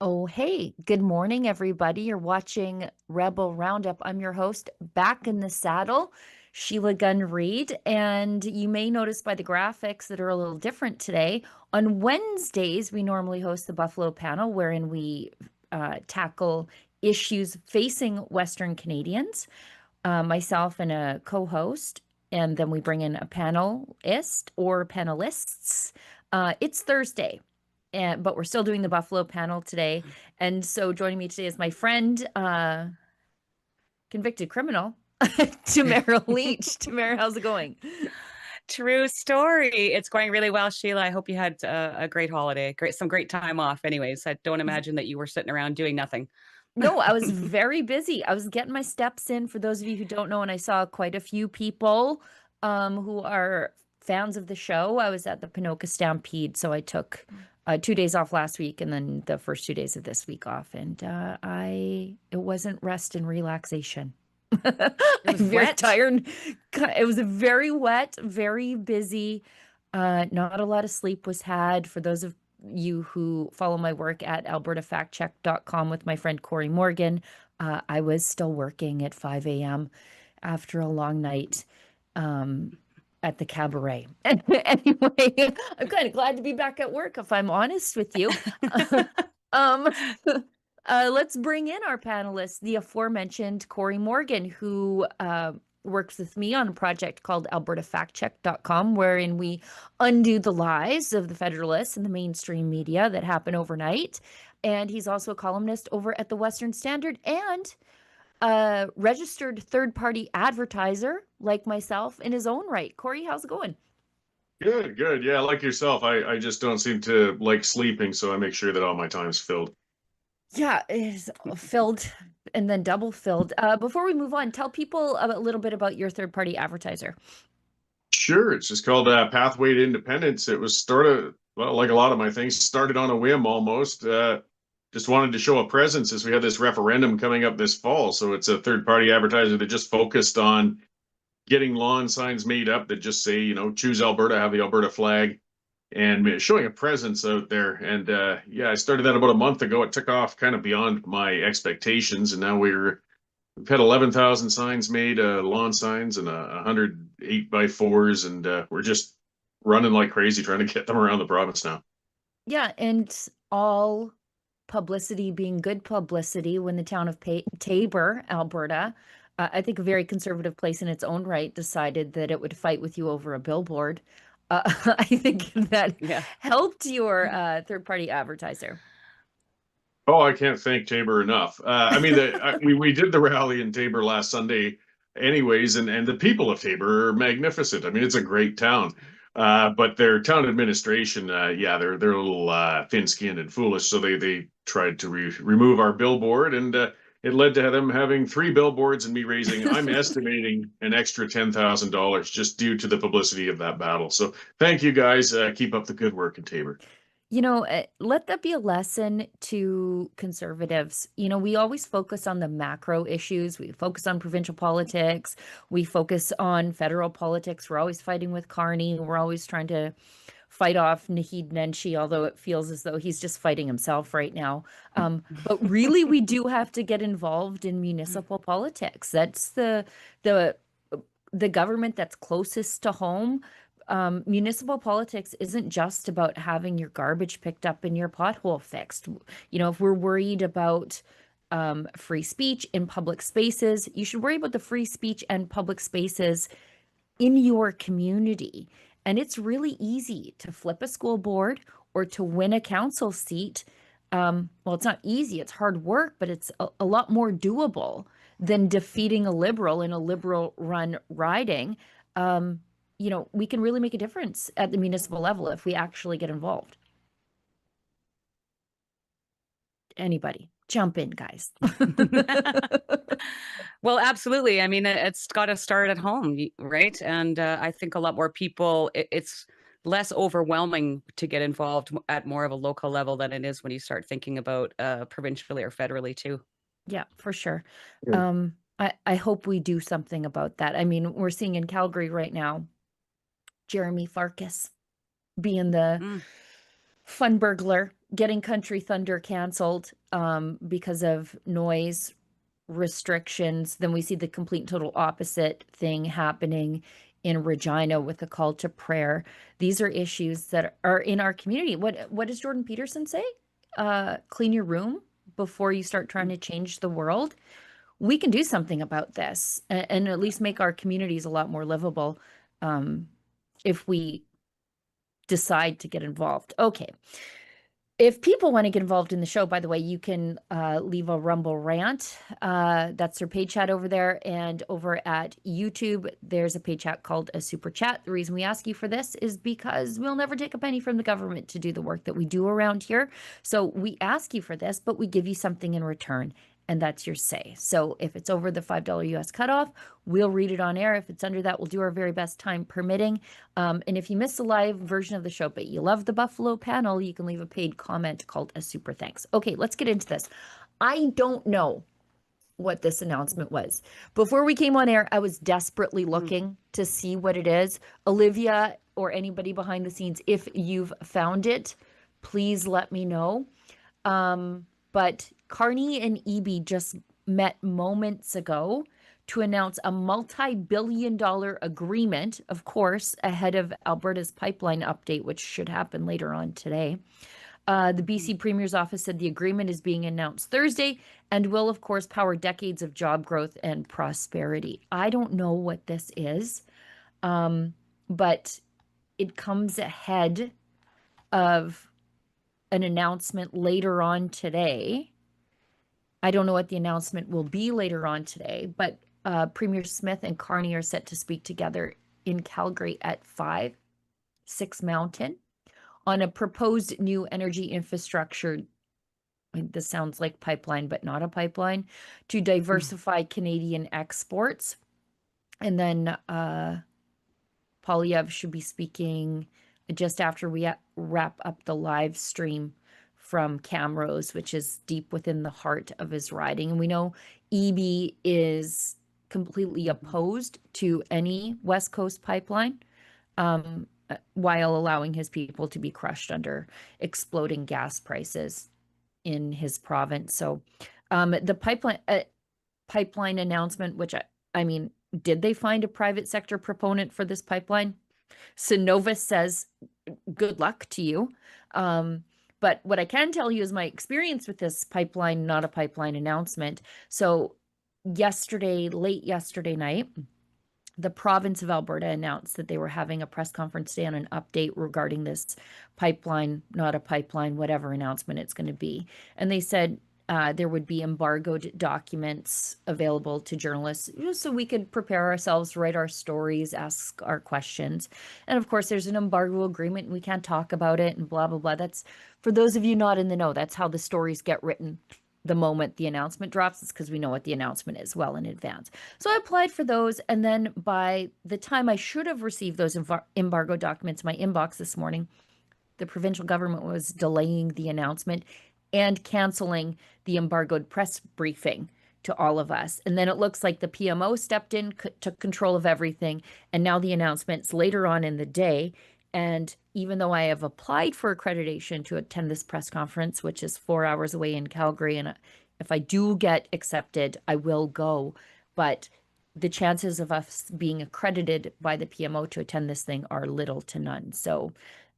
Oh, hey, good morning, everybody. You're watching Rebel Roundup. I'm your host, back in the saddle, Sheila Gunn Reid. And you may notice by the graphics that are a little different today. On Wednesdays, we normally host the Buffalo panel, wherein we tackle issues facing Western Canadians, myself and a co host. And then we bring in a panelist or panelists. It's Thursday but we're still doing the Buffalo panel today. And so joining me today is my friend, convicted criminal, Tamara Lich. Tamara, how's it going? True story. It's going really well, Sheila. I hope you had a great holiday, some great time off. Anyways, I don't imagine that you were sitting around doing nothing. No, I was very busy. I was getting my steps in. For those of you who don't know, and I saw quite a few people who are fans of the show. I was at the Pinoca Stampede, so I took 2 days off last week and then the first 2 days of this week off. And it wasn't rest and relaxation. It I'm was very wet. tired. It was very wet, very busy. Not a lot of sleep was had. For those of you who follow my work at albertafactcheck.com with my friend Cory Morgan, I was still working at 5 a.m. after a long night at the cabaret. Anyway, I'm kind of glad to be back at work, if I'm honest with you. Um, let's bring in our panelists, the aforementioned Cory Morgan, who works with me on a project called albertafactcheck.com, wherein we undo the lies of the Federalists and the mainstream media that happen overnight. And he's also a columnist over at the Western Standard and a registered third-party advertiser like myself in his own right. Cory, how's it going? Good, good. Yeah, like yourself, I just don't seem to like sleeping, so I make sure that all my time's filled. Yeah, it is filled and then double filled. Before we move on, tell people a little bit about your third-party advertiser. Sure, it's just called Pathway to Independence. It was started, well, like a lot of my things, started on a whim almost. Just wanted to show a presence as we had this referendum coming up this fall. So it's a third-party advertiser that just focused on getting lawn signs made up that just say, choose Alberta, have the Alberta flag, and showing a presence out there. And yeah, I started that about a month ago. It took off kind of beyond my expectations, and now we've had 11,000 signs made, lawn signs, and 100 8x4s, and we're just running like crazy trying to get them around the province now. Yeah, and all publicity being good publicity when the town of Taber, Alberta, I think a very conservative place in its own right, decided that it would fight with you over a billboard. I think that Yeah. helped your third-party advertiser. Oh, I can't thank Tabor enough. I mean, we did the rally in Tabor last Sunday, anyways, and the people of Tabor are magnificent. I mean, it's a great town, but their town administration, yeah, they're a little thin-skinned and foolish. So they tried to remove our billboard, and it led to them having three billboards and me raising, I'm estimating, an extra $10,000 just due to the publicity of that battle. So thank you guys. Keep up the good work in Tabor. Let that be a lesson to conservatives. We always focus on the macro issues. We focus on provincial politics. We focus on federal politics. We're always fighting with Carney. We're always trying to fight off Naheed Nenshi, although it feels as though he's just fighting himself right now. But really, we do have to get involved in municipal politics. That's the the government that's closest to home. Municipal politics isn't just about having your garbage picked up and your pothole fixed. If we're worried about free speech in public spaces, you should worry about the free speech and public spaces in your community. And it's really easy to flip a school board or to win a council seat. Well, it's not easy, it's hard work, but it's a lot more doable than defeating a liberal in a liberal run riding. We can really make a difference at the municipal level if we actually get involved. Anybody, jump in, guys. Well, absolutely. I mean, it's got to start at home, right? And I think a lot more people, it's less overwhelming to get involved at more of a local level than it is when you start thinking about provincially or federally too. Yeah, for sure. I hope we do something about that. I mean, we're seeing in Calgary right now, Jeremy Farkas being the Mm. fun burglar getting Country Thunder canceled because of noise restrictions. Then we see the complete and total opposite thing happening in Regina with a call to prayer. These are issues that are in our community. What does Jordan Peterson say? Clean your room before you start trying to change the world. We can do something about this and at least make our communities a lot more livable if we decide to get involved. Okay. If people want to get involved in the show, by the way, you can leave a Rumble rant. That's their paid chat over there. And over at YouTube, there's a paid chat called a super chat. The reason we ask you for this is because we'll never take a penny from the government to do the work that we do around here. So we ask you for this, but we give you something in return. And that's your say. So if it's over the $5 US cutoff, we'll read it on air. If it's under that, we'll do our very best, time permitting. And if you missed the live version of the show, but you love the Buffalo panel, you can leave a paid comment called a super thanks. Okay, let's get into this. I don't know what this announcement was. Before we came on air, I was desperately looking to see what it is. Olivia or anybody behind the scenes, if you've found it, please let me know. But Carney and Eby just met moments ago to announce a multi-billion-dollar agreement, of course, ahead of Alberta's pipeline update, which should happen later on today. The BC Premier's office said the agreement is being announced Thursday and will, of course, power decades of job growth and prosperity. I don't know what this is, but it comes ahead of an announcement later on today. I don't know what the announcement will be later on today, but Premier Smith and Carney are set to speak together in Calgary at 6 Mountain on a proposed new energy infrastructure. This sounds like pipeline, but not a pipeline, to diversify Canadian exports. And then Polyev should be speaking just after we wrap up the live stream from Camrose, which is deep within the heart of his riding. And we know Eby is completely opposed to any West Coast pipeline, while allowing his people to be crushed under exploding gas prices in his province. So the pipeline announcement, which I mean, did they find a private sector proponent for this pipeline? Synovus says, good luck to you. But what I can tell you is my experience with this pipeline, not a pipeline announcement. So late yesterday night, the province of Alberta announced that they were having a press conference today on an update regarding this pipeline, not a pipeline, whatever announcement it's going to be. And they said there would be embargoed documents available to journalists so we could prepare ourselves, write our stories, ask our questions. And of course, there's an embargo agreement and we can't talk about it and blah, blah, blah. That's, for those of you not in the know, that's how the stories get written the moment the announcement drops. It's because we know what the announcement is well in advance. So I applied for those. And then by the time I should have received those embargo documents in my inbox this morning, the provincial government was delaying the announcement and canceling the embargoed press briefing to all of us. And then it looks like the PMO stepped in, took control of everything. And now the announcement's later on in the day. And even though I have applied for accreditation to attend this press conference, which is 4 hours away in Calgary, and if I do get accepted, I will go. But the chances of us being accredited by the PMO to attend this thing are little to none. So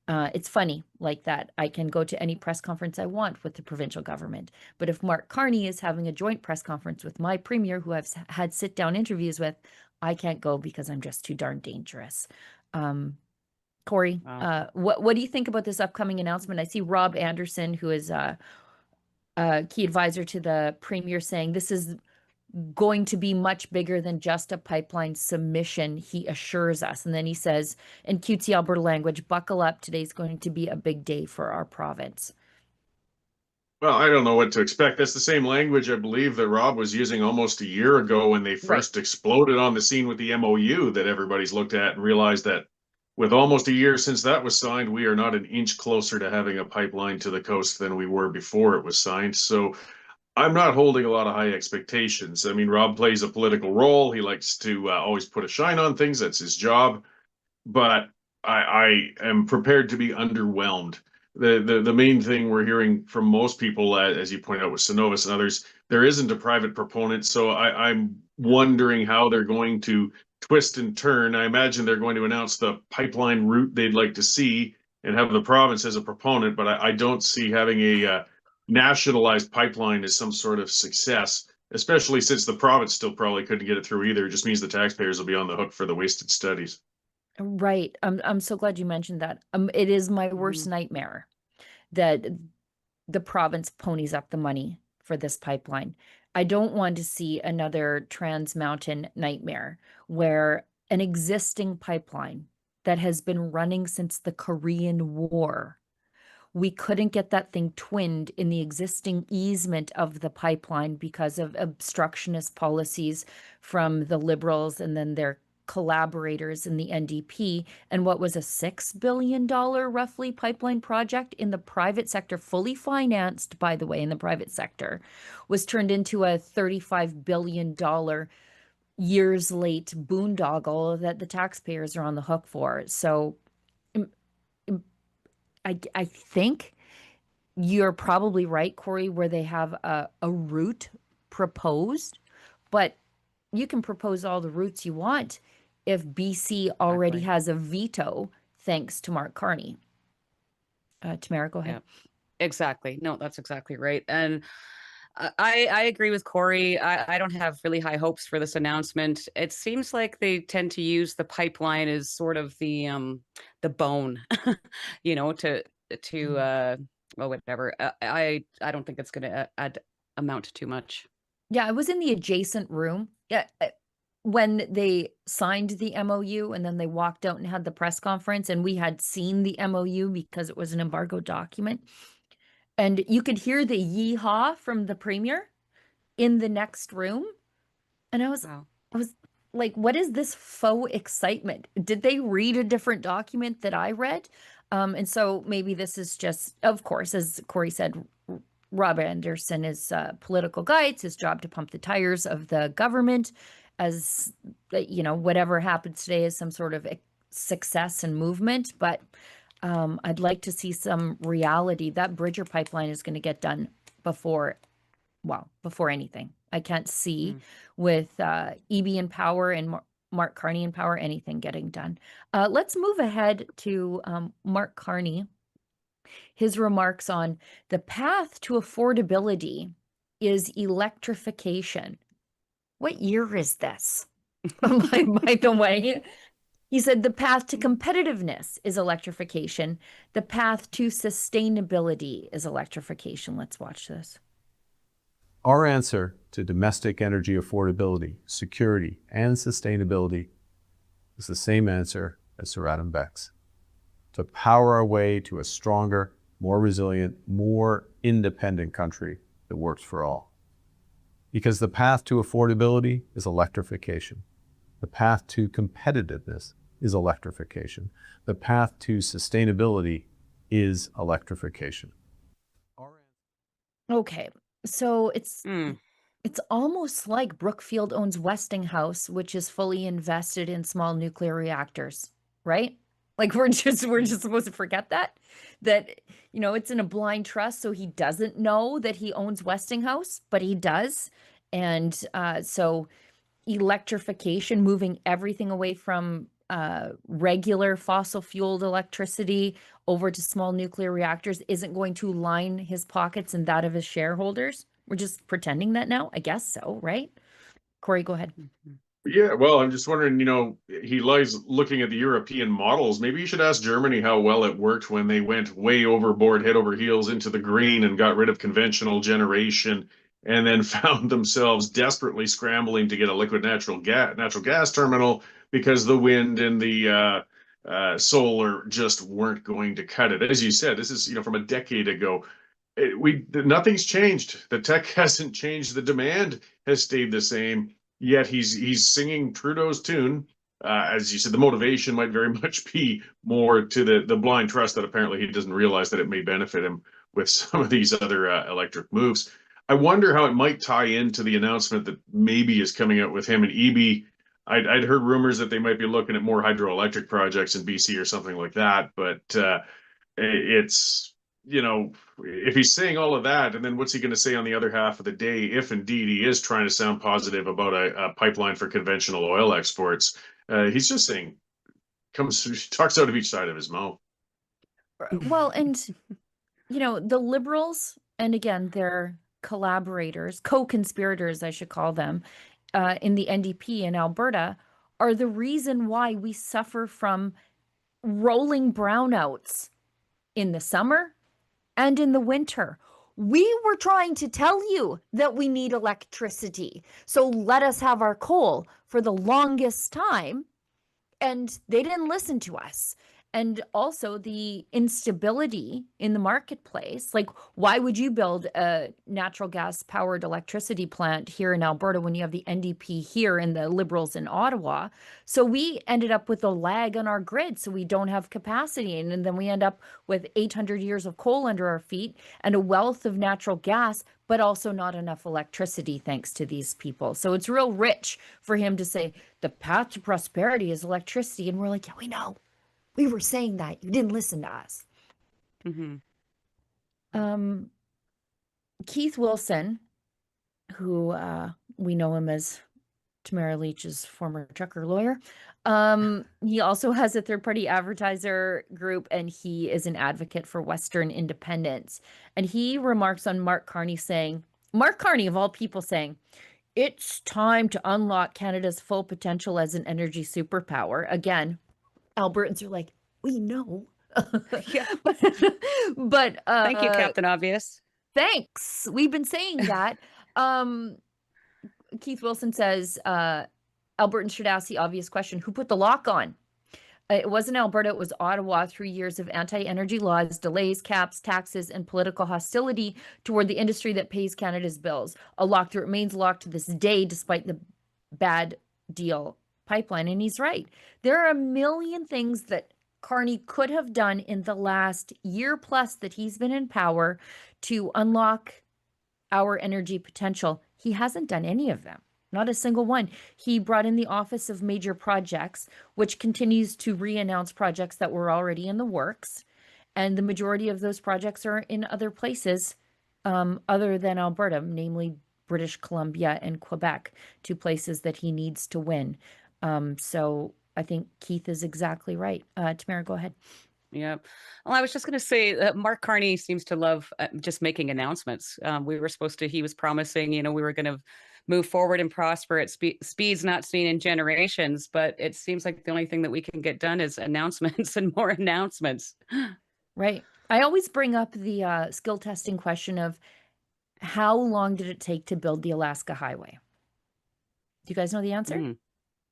it's funny like that. I can go to any press conference I want with the provincial government. But if Mark Carney is having a joint press conference with my premier, who I've had sit-down interviews with, I can't go because I'm just too darn dangerous. Cory, Wow. what do you think about this upcoming announcement? I see Rob Anderson, who is a key advisor to the premier, saying this is going to be much bigger than just a pipeline submission, he assures us. And then he says, in cutesy Alberta language, buckle up, today's going to be a big day for our province. Well, I don't know what to expect. That's the same language I believe that Rob was using almost a year ago when they first exploded on the scene with the MOU that everybody's looked at and realized that with almost a year since that was signed, we are not an inch closer to having a pipeline to the coast than we were before it was signed. So I'm not holding a lot of high expectations. I mean, Rob plays a political role. He likes to always put a shine on things. That's his job. But I am prepared to be underwhelmed the main thing we're hearing from most people, as you point out with Synovus and others, there isn't a private proponent. So I'm wondering how they're going to twist and turn. I imagine they're going to announce the pipeline route they'd like to see and have the province as a proponent, but I don't see having a nationalized pipeline as some sort of success, especially since the province still probably couldn't get it through either. It just means the taxpayers will be on the hook for the wasted studies. Right. I'm so glad you mentioned that. It is my worst nightmare that the province ponies up the money for this pipeline. I don't want to see another Trans Mountain nightmare where an existing pipeline that has been running since the Korean War, we couldn't get that thing twinned in the existing easement of the pipeline because of obstructionist policies from the Liberals and then their collaborators in the NDP. And what was a $6 billion roughly pipeline project in the private sector, fully financed, by the way, in the private sector, was turned into a $35 billion years late boondoggle that the taxpayers are on the hook for. So I think you're probably right, Cory, where they have a route proposed, but you can propose all the routes you want if BC already has a veto, thanks to Mark Carney. Tamara, go ahead. Yeah, exactly. No, that's exactly right. And I agree with Cory. I don't have really high hopes for this announcement. It seems like they tend to use the pipeline as sort of the bone, well, whatever. I don't think it's going to amount to too much. Yeah, I was in the adjacent room. Yeah, when they signed the MOU and then they walked out and had the press conference, and we had seen the MOU because it was an embargo document. And you could hear the yee-haw from the premier in the next room. And I was like, what is this faux excitement? Did they read a different document that I read? And so maybe this is just, of course, as Cory said, Rob Anderson is political guy. It's his job to pump the tires of the government, as whatever happens today is some sort of success and movement. But I'd like to see some reality. That Bridger pipeline is going to get done before anything. I can't see with EB in power and Mark Carney in power anything getting done. Let's move ahead to Mark Carney. His remarks on the path to affordability is electrification. What year is this? By the way, he said the path to competitiveness is electrification. The path to sustainability is electrification. Let's watch this. Our answer to domestic energy affordability, security, and sustainability is the same answer as Sir Adam Beck's: to power our way to a stronger, more resilient, more independent country that works for all. Because the path to affordability is electrification. The path to competitiveness is electrification. The path to sustainability is electrification. Okay, so it's almost like Brookfield owns Westinghouse, which is fully invested in small nuclear reactors, right? Like we're just supposed to forget that it's in a blind trust, so he doesn't know that he owns Westinghouse, but he does. And so electrification, moving everything away from regular fossil fueled electricity over to small nuclear reactors, isn't going to line his pockets and that of his shareholders. We're just pretending that now, I guess so, right? Cory, go ahead. Yeah, well, I'm just wondering, he lies looking at the European models. Maybe you should ask Germany how well it worked when they went way overboard, head over heels into the green and got rid of conventional generation, and then found themselves desperately scrambling to get a liquid natural gas terminal because the wind and the solar just weren't going to cut it. As you said, this is from a decade ago. Nothing's changed. The tech hasn't changed. The demand has stayed the same. Yet he's singing Trudeau's tune. As you said, the motivation might very much be more to the blind trust that apparently he doesn't realize that it may benefit him with some of these other electric moves. I wonder how it might tie into the announcement that maybe is coming out with him and EB. I'd heard rumors that they might be looking at more hydroelectric projects in BC or something like that, but it's you know, if he's saying all of that, and then what's he going to say on the other half of the day if indeed he is trying to sound positive about a pipeline for conventional oil exports? He's just saying, talks out of each side of his mouth. Well, and the Liberals, and again, they're collaborators, co-conspirators, I should call them, in the NDP in Alberta, are the reason why we suffer from rolling brownouts in the summer and in the winter. We were trying to tell you that we need electricity, so let us have our coal for the longest time, and they didn't listen to us. And also the instability in the marketplace. Like, why would you build a natural gas powered electricity plant here in Alberta when you have the NDP here and the Liberals in Ottawa? So we ended up with a lag on our grid, so we don't have capacity. And then we end up with 800 years of coal under our feet and a wealth of natural gas, but also not enough electricity thanks to these people. So it's real rich for him to say the path to prosperity is electricity. And we're like, yeah, we know. We were saying that. You didn't listen to us. Keith Wilson, who we know him as Tamara Lich's former trucker lawyer, he also has a third-party advertiser group, and he is an advocate for Western independence. And he remarks on Mark Carney saying, Mark Carney, of all people, saying, it's time to unlock Canada's full potential as an energy superpower. Again, Albertans are like, we know. Yeah. but Thank you, Captain Obvious. Thanks. We've been saying that. Keith Wilson says, Albertans should ask the obvious question, who put the lock on? It wasn't Alberta, it was Ottawa. 3 years of anti-energy laws, delays, caps, taxes, and political hostility toward the industry that pays Canada's bills. A lock that remains locked to this day despite the bad deal pipeline. And he's right. There are a million things that Carney could have done in the last year plus that he's been in power to unlock our energy potential. He hasn't done any of them, not a single one. He brought in the Office of Major Projects, which continues to re-announce projects that were already in the works. And the majority of those projects are in other places other than Alberta, namely British Columbia and Quebec, two places that he needs to win. So I think Keith is exactly right. Tamara, go ahead. Yeah. Well, I was just going to say that Mark Carney seems to love just making announcements. He was promising, we were going to move forward and prosper at speeds not seen in generations, but it seems like the only thing that we can get done is announcements and more announcements. Right. I always bring up the skill testing question of how long did it take to build the Alaska Highway? Do you guys know the answer?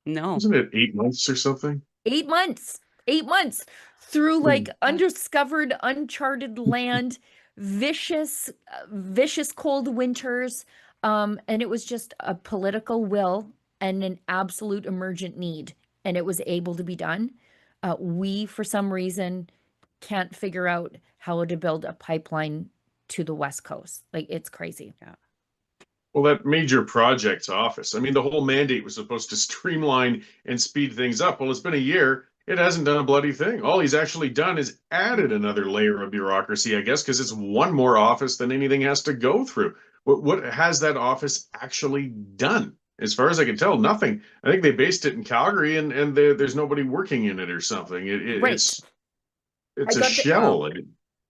No. Wasn't it 8 months or something? 8 months. 8 months through like undiscovered, uncharted land, vicious cold winters. And it was just a political will and an absolute emergent need. And it was able to be done. We, for some reason, can't figure out how to build a pipeline to the West Coast. Like, it's crazy. Yeah. Well, that major projects office, I mean, the whole mandate was supposed to streamline and speed things up. Well, it's been a year. It hasn't done a bloody thing. All he's actually done is added another layer of bureaucracy, I guess, because it's one more office than anything has to go through. What has that office actually done? As far as I can tell, nothing. I think they based it in Calgary, and there's nobody working in it or something. Right. It's a shell.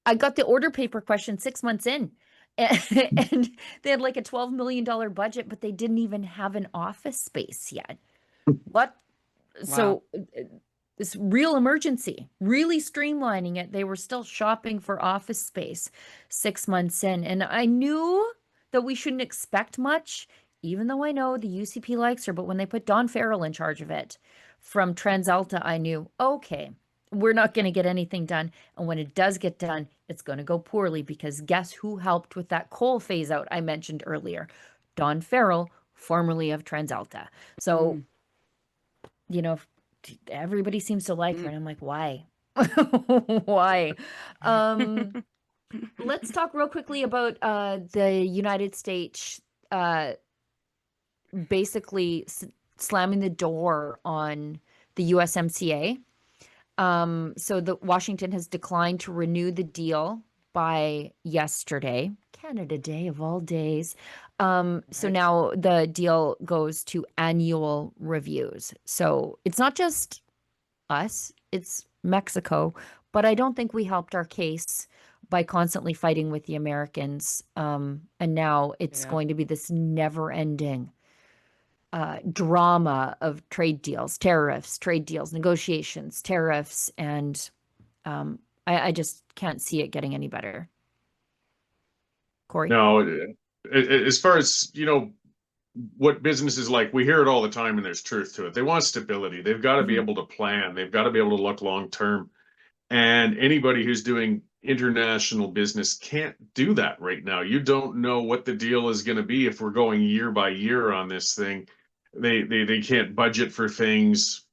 I got the order paper question 6 months in. And they had like a $12 million budget, but they didn't even have an office space yet. What? Wow. So this real emergency, really streamlining it. They were still shopping for office space 6 months in. And I knew that we shouldn't expect much, even though I know the UCP likes her. But when they put Don Farrell in charge of it from TransAlta, I knew, okay, we're not going to get anything done. And when it does get done, it's going to go poorly, because guess who helped with that coal phase out I mentioned earlier? Don Farrell, formerly of TransAlta. So, everybody seems to like her. And I'm like, why? Why? Let's talk real quickly about the United States basically slamming the door on the USMCA. So Washington has declined to renew the deal by yesterday, Canada Day of all days. So Right. now the deal goes to annual reviews. So it's not just us, it's Mexico. But I don't think we helped our case by constantly fighting with the Americans. And now it's Yeah. going to be this never-ending drama of trade deals, tariffs, trade deals, negotiations, tariffs, and I just can't see it getting any better. Cory? No, as far as, what businesses like, we hear it all the time and there's truth to it. They want stability. They've got to be Mhm. able to plan. They've got to be able to look long term. And anybody who's doing international business can't do that right now. You don't know what the deal is going to be if we're going year by year on this thing. They can't budget for things.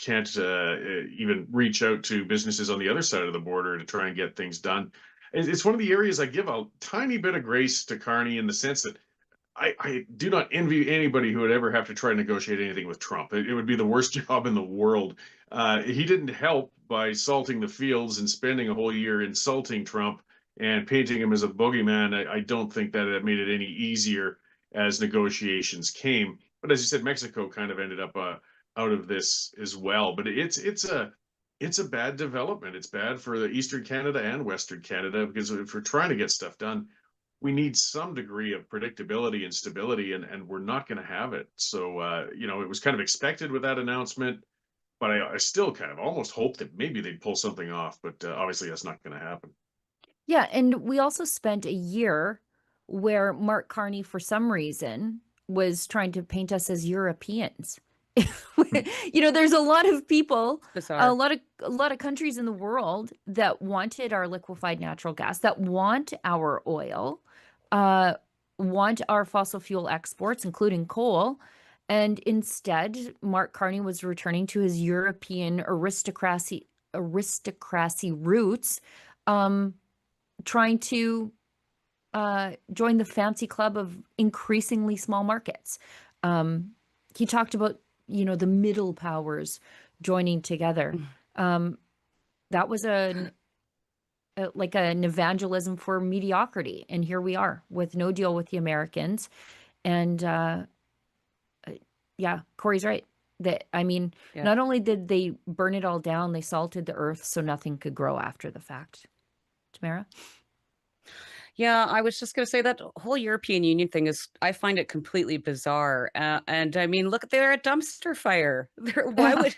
Can't even reach out to businesses on the other side of the border to try and get things done. It's one of the areas I give a tiny bit of grace to Carney in the sense that I do not envy anybody who would ever have to try and negotiate anything with Trump. It would be the worst job in the world. He didn't help by salting the fields and spending a whole year insulting Trump and painting him as a boogeyman. I don't think that it made it any easier as negotiations came. But as you said, Mexico kind of ended up out of this as well. But it's a bad development. It's bad for the Eastern Canada and Western Canada, because if we're trying to get stuff done, we need some degree of predictability and stability, and we're not going to have it. So, it was kind of expected with that announcement, but I still kind of almost hoped that maybe they'd pull something off, but obviously that's not going to happen. Yeah, and we also spent a year where Mark Carney, for some reason, was trying to paint us as Europeans. There's a lot of people, Bizarre. a lot of countries in the world that wanted our liquefied natural gas, that want our oil, want our fossil fuel exports, including coal. And instead, Mark Carney was returning to his European aristocracy roots, trying to join the fancy club of increasingly small markets. He talked about, the middle powers joining together. That was like an evangelism for mediocrity. And here we are with no deal with the Americans. And yeah, Cory's right. Yeah. Not only did they burn it all down, they salted the earth so nothing could grow after the fact. Tamara? Yeah, I was just going to say that whole European Union thing I find it completely bizarre. And I mean, look, they're a dumpster fire. Why would,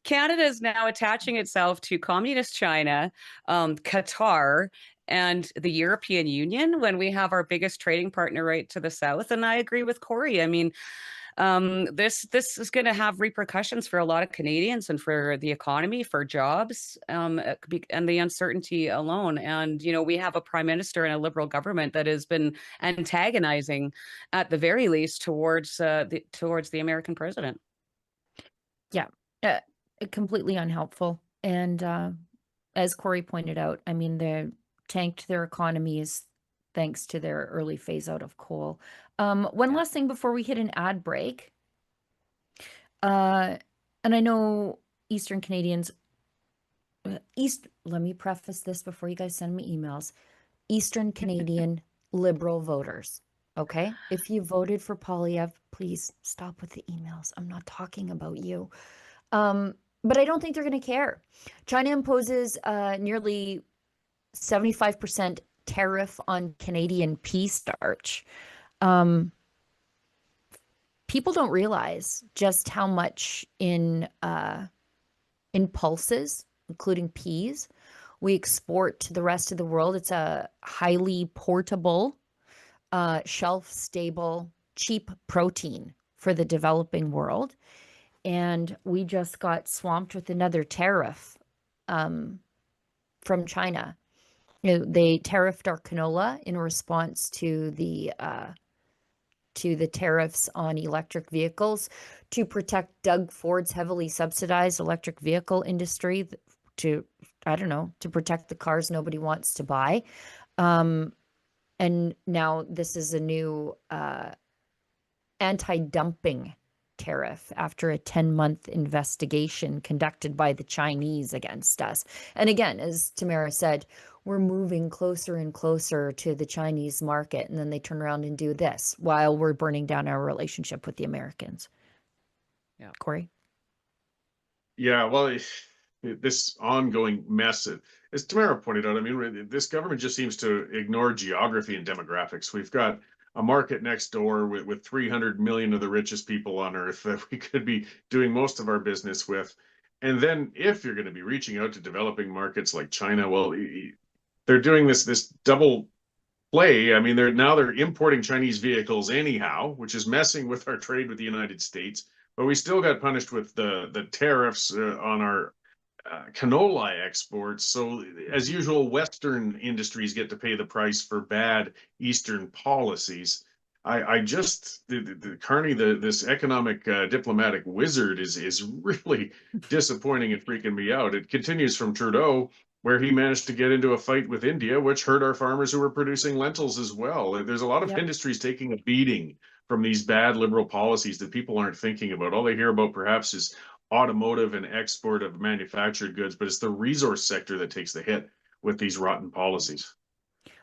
Canada is now attaching itself to communist China, Qatar, and the European Union when we have our biggest trading partner right to the south. And I agree with Cory. I mean, this is going to have repercussions for a lot of Canadians and for the economy, for jobs, and the uncertainty alone. And we have a prime minister and a Liberal government that has been antagonizing, at the very least, towards the American president. Yeah, completely unhelpful. And as Cory pointed out, they tanked their economies thanks to their early phase out of coal. One last thing before we hit an ad break. And I know Eastern Canadians, let me preface this before you guys send me emails. Eastern Canadian Liberal voters, okay? If you voted for Poilievre, please stop with the emails. I'm not talking about you. But I don't think they're going to care. China imposes nearly 75% tariff on Canadian pea starch. People don't realize just how much in pulses, including peas, we export to the rest of the world. It's a highly portable, shelf-stable, cheap protein for the developing world. And we just got swamped with another tariff from China. They tariffed our canola in response to the tariffs on electric vehicles to protect Doug Ford's heavily subsidized electric vehicle industry, to protect the cars nobody wants to buy. And now this is a new anti-dumping tariff after a 10-month investigation conducted by the Chinese against us. And again, as Tamara said, we're moving closer and closer to the Chinese market, and then they turn around and do this while we're burning down our relationship with the Americans. Yeah. Cory? Yeah, well, this ongoing mess, as Tamara pointed out, I mean, this government just seems to ignore geography and demographics. We've got a market next door with 300 million of the richest people on earth that we could be doing most of our business with. And then if you're going to be reaching out to developing markets like China, well, they're doing this double play. I mean, they're importing Chinese vehicles anyhow, which is messing with our trade with the United States. But we still got punished with the tariffs on our canola exports. So as usual, Western industries get to pay the price for bad Eastern policies. The Carney, this economic diplomatic wizard is really disappointing and freaking me out. It continues from Trudeau, where he managed to get into a fight with India, which hurt our farmers who were producing lentils as well. There's a lot of industries taking a beating from these bad liberal policies that people aren't thinking about. All they hear about perhaps is automotive and export of manufactured goods, but it's the resource sector that takes the hit with these rotten policies.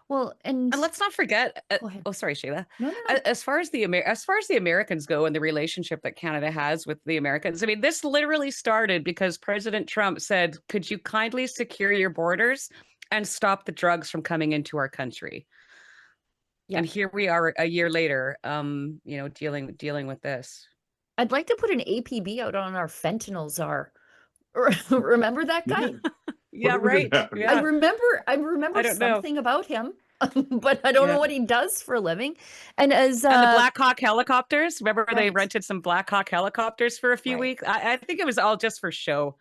Well, and let's not forget. Go ahead. Oh, sorry, Sheila. No. As far as the Americans go, and the relationship that Canada has with the Americans, I mean, this literally started because President Trump said, "Could you kindly secure your borders and stop the drugs from coming into our country?" Yeah. And here we are a year later, dealing with this. I'd like to put an APB out on our fentanyl czar. Remember that guy? Yeah, Whatever right. did happen? Yeah. I remember I don't know. something about him, but I don't know what he does for a living. And as And the Black Hawk helicopters, remember they Right. rented some Black Hawk helicopters for a few Right. weeks? I think it was all just for show,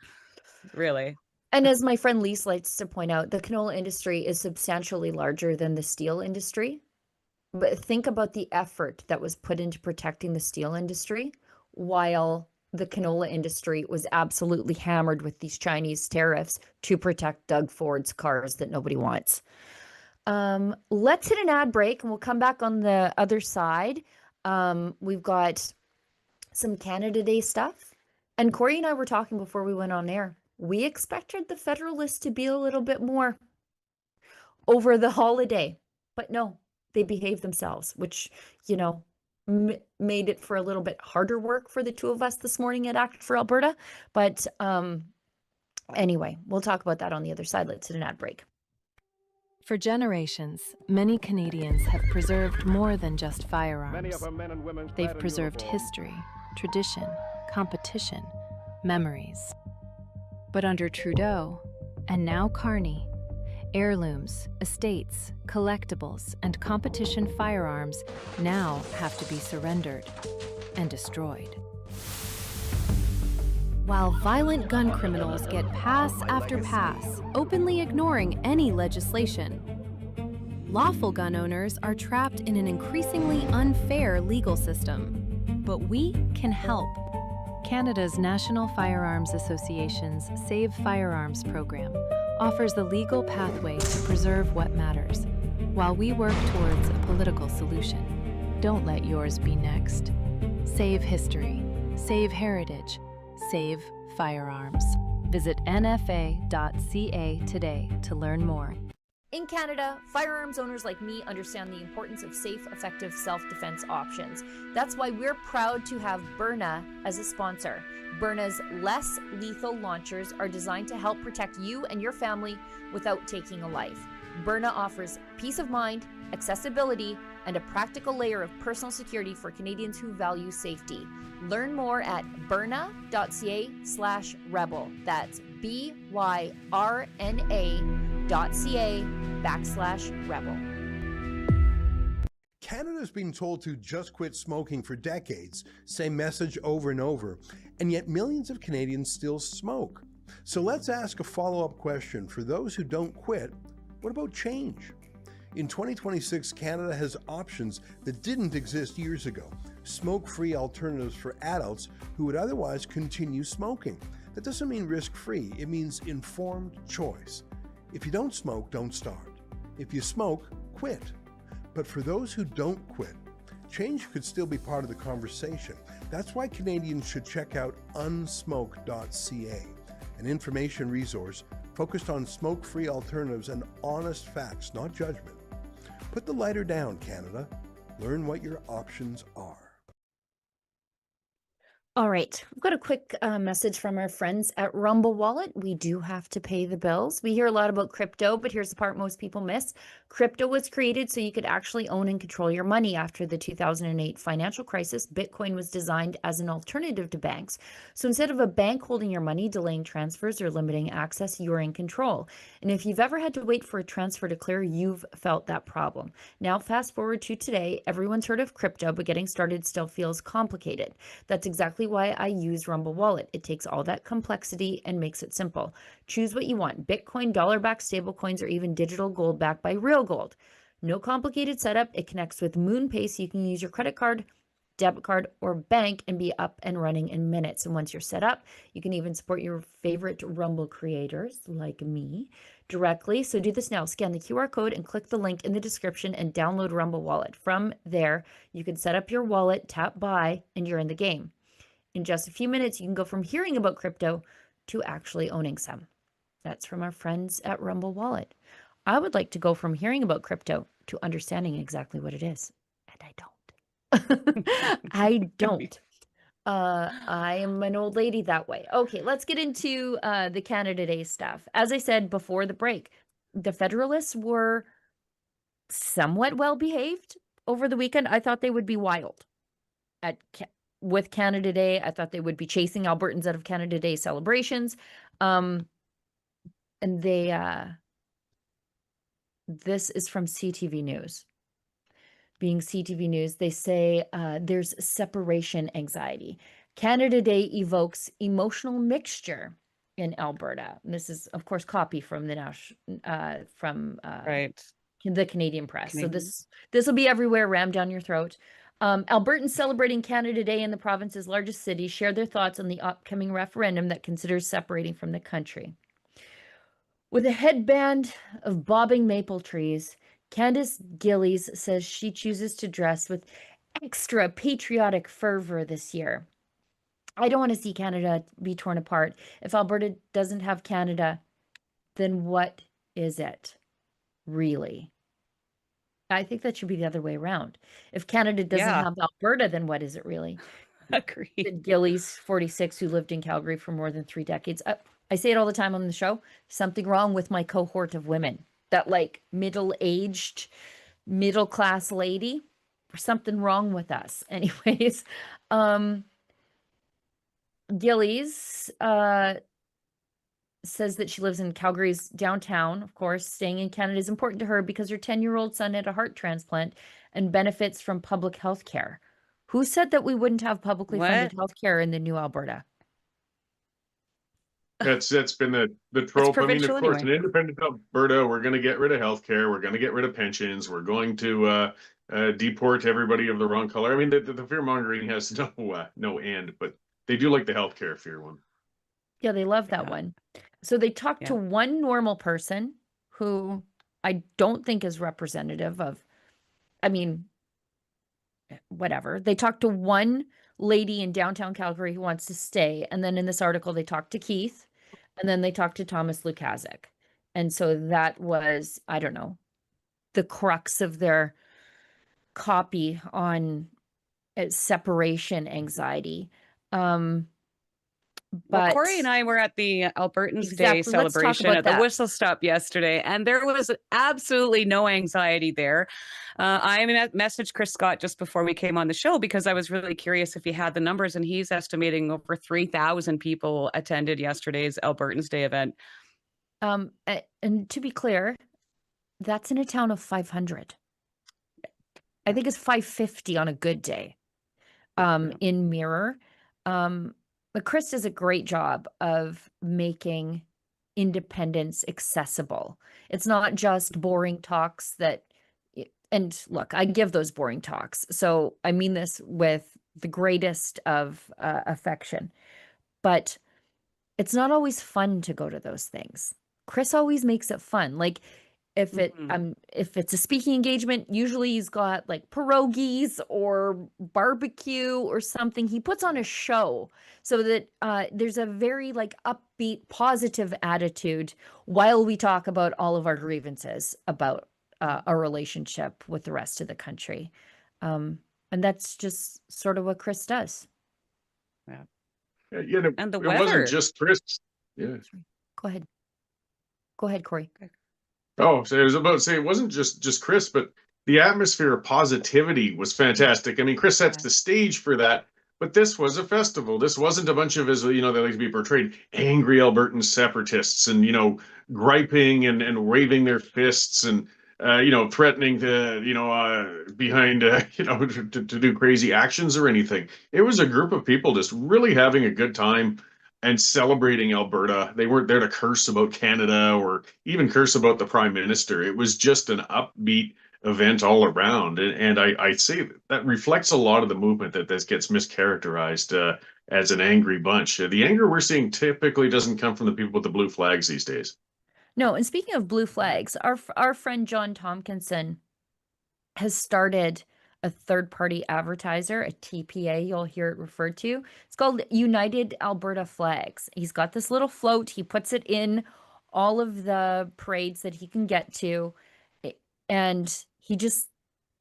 really. And as my friend Lise likes to point out, the canola industry is substantially larger than the steel industry. But think about the effort that was put into protecting the steel industry while the canola industry was absolutely hammered with these Chinese tariffs to protect Doug Ford's cars that nobody wants. Let's hit an ad break and we'll come back on the other side. We've got some Canada Day stuff. And Cory and I were talking before we went on air. We expected the Federalists to be a little bit more over the holiday, but no, they behaved themselves, which, made it for a little bit harder work for the two of us this morning at Act for Alberta. But anyway, we'll talk about that on the other side. Let's hit an ad break. For generations, many Canadians have preserved more than just firearms. They've preserved history, tradition, competition, memories. But under Trudeau, and now Carney, heirlooms, estates, collectibles, and competition firearms now have to be surrendered and destroyed. While violent gun criminals get pass after pass, openly ignoring any legislation, lawful gun owners are trapped in an increasingly unfair legal system. But we can help. Canada's National Firearms Association's Save Firearms program offers the legal pathway to preserve what matters, while we work towards a political solution. Don't let yours be next. Save history, save heritage, save firearms. Visit nfa.ca today to learn more. In Canada, firearms owners like me understand the importance of safe, effective self-defense options. That's why we're proud to have Byrna as a sponsor. Byrna's less lethal launchers are designed to help protect you and your family without taking a life. Byrna offers peace of mind, accessibility, and a practical layer of personal security for Canadians who value safety. Learn more at byrna.ca/rebel. That's byrna.ca/rebel. Canada's been told to just quit smoking for decades, same message over and over, and yet millions of Canadians still smoke. So let's ask a follow-up question. For those who don't quit, what about change? In 2026, Canada has options that didn't exist years ago. Smoke-free alternatives for adults who would otherwise continue smoking. That doesn't mean risk-free, it means informed choice. If you don't smoke, don't start. If you smoke, quit. But for those who don't quit, change could still be part of the conversation. That's why Canadians should check out unsmoke.ca, an information resource focused on smoke-free alternatives and honest facts, not judgment. Put the lighter down, Canada. Learn what your options are. All right, we've got a quick message from our friends at Rumble Wallet. We do have to pay the bills. We hear a lot about crypto, but here's the part most people miss. Crypto was created so you could actually own and control your money. After the 2008 financial crisis, Bitcoin was designed as an alternative to banks. So instead of a bank holding your money, delaying transfers, or limiting access, you're in control. And if you've ever had to wait for a transfer to clear, you've felt that problem. Now, fast forward to today, everyone's heard of crypto, but getting started still feels complicated. That's exactly why I use Rumble Wallet. It takes all that complexity and makes it simple. Choose what you want: Bitcoin, dollar-backed stablecoins, or even digital gold backed by real gold. No complicated setup. It connects with MoonPay, so you can use your credit card, debit card, or bank and be up and running in minutes. And once you're set up, you can even support your favorite Rumble creators like me directly. So do this now. Scan the QR code and click the link in the description and download Rumble Wallet. From there, you can set up your wallet, tap buy, and you're in the game. In just a few minutes, you can go from hearing about crypto to actually owning some. That's from our friends at Rumble Wallet. I would like to go from hearing about crypto to understanding exactly what it is. And I don't. I don't. I am an old lady that way. Okay, let's get into the Canada Day stuff. As I said before the break, the Federalists were somewhat well behaved over the weekend. I thought they would be wild with Canada Day. I thought they would be chasing Albertans out of Canada Day celebrations. And they, this is from CTV News. Being CTV News, they say there's separation anxiety. Canada Day evokes emotional mixture in Alberta. And this is, of course, copy from the Right. the Canadian press. Canadian. So this will be everywhere, rammed down your throat. Albertans celebrating Canada Day in the province's largest city shared their thoughts on the upcoming referendum that considers separating from the country. With a headband of bobbing maple trees, Candace Gillies says she chooses to dress with extra patriotic fervor this year. I don't want to see Canada be torn apart. If Alberta doesn't have Canada, then what is it, really? I think that should be the other way around. If Canada doesn't Yeah. have Alberta, then what is it really? Agree. Said Gillies, 46, who lived in Calgary for more than 3 decades. I say it all the time on the show. Something wrong with my cohort of women. That like middle-aged, middle-class lady. Something wrong with us. Anyways, Gillies says that she lives in Calgary's downtown. Of course, staying in Canada is important to her because her 10-year-old son had a heart transplant and benefits from public health care. Who said that we wouldn't have publicly funded health care in the new Alberta? That's been the trope. I mean, of provincial course, anyway. in independent Alberta, we're going to get rid of healthcare. We're going to get rid of pensions. We're going to deport everybody of the wrong color. I mean, the fear mongering has no end, but they do like the healthcare fear one. Yeah, they love that Yeah. one. So they talked to Yeah. one normal person who I don't think is representative of, I mean, whatever. They talked to one lady in downtown Calgary who wants to stay. And then in this article, they talked to Keith, and then they talked to Thomas Lukazik. And so that was, I don't know, the crux of their copy on separation anxiety. Well, Cory But and I were at the Albertans Exactly. Day Let's talk celebration about at the that. Whistle Stop yesterday, and there was absolutely no anxiety there. I messaged Chris Scott just before we came on the show because I was really curious if he had the numbers, and he's estimating over 3,000 people attended yesterday's Albertans Day event. And to be clear, that's in a town of 500. I think it's 550 on a good day. In Mirror. But Chris does a great job of making independence accessible. It's not just boring talks and look, I give those boring talks. So I mean this with the greatest of affection, but it's not always fun to go to those things. Chris always makes it fun. Like If it's a speaking engagement, usually he's got like pierogies or barbecue or something. He puts on a show so that there's a very like upbeat, positive attitude while we talk about all of our grievances about our relationship with the rest of the country. And that's just sort of what Chris does. Yeah, And the it wasn't weather. just Chris. Yeah. Go ahead. Go ahead, Cory. Oh, so I was about to say it wasn't just Chris, but the atmosphere of positivity was fantastic. I mean, Chris sets the stage for that, but this was a festival. This wasn't a bunch of, as you know, they like to be portrayed, angry Albertan separatists and, you know, griping and waving their fists and, you know, threatening to, you know, behind, you know, to do crazy actions or anything. It was a group of people just really having a good time and celebrating Alberta. They weren't there to curse about Canada or even curse about the Prime Minister. It was just an upbeat event all around. And I say that reflects a lot of the movement that this gets mischaracterized as an angry bunch. The anger we're seeing typically doesn't come from the people with the blue flags these days. No, and speaking of blue flags, our friend John Tompkinson has started a third-party advertiser, a TPA, you'll hear it referred to. It's called United Alberta Flags. He's got this little float. He puts it in all of the parades that he can get to, and he just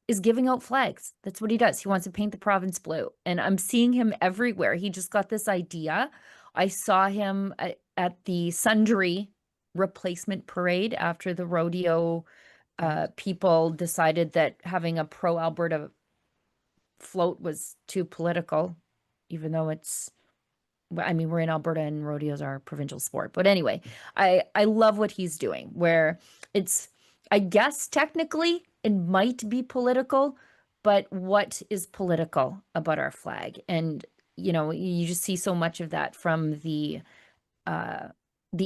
is giving out flags. That's what he does. He wants to paint the province blue, and I'm seeing him everywhere. He just got this idea. I saw him at the Sundry replacement parade after the rodeo people decided that having a pro-Alberta float was too political, even though it's, I mean, we're in Alberta and rodeos are a provincial sport. But anyway, I love what he's doing, where it's, I guess technically it might be political, but what is political about our flag? And, you know, you just see so much of that from the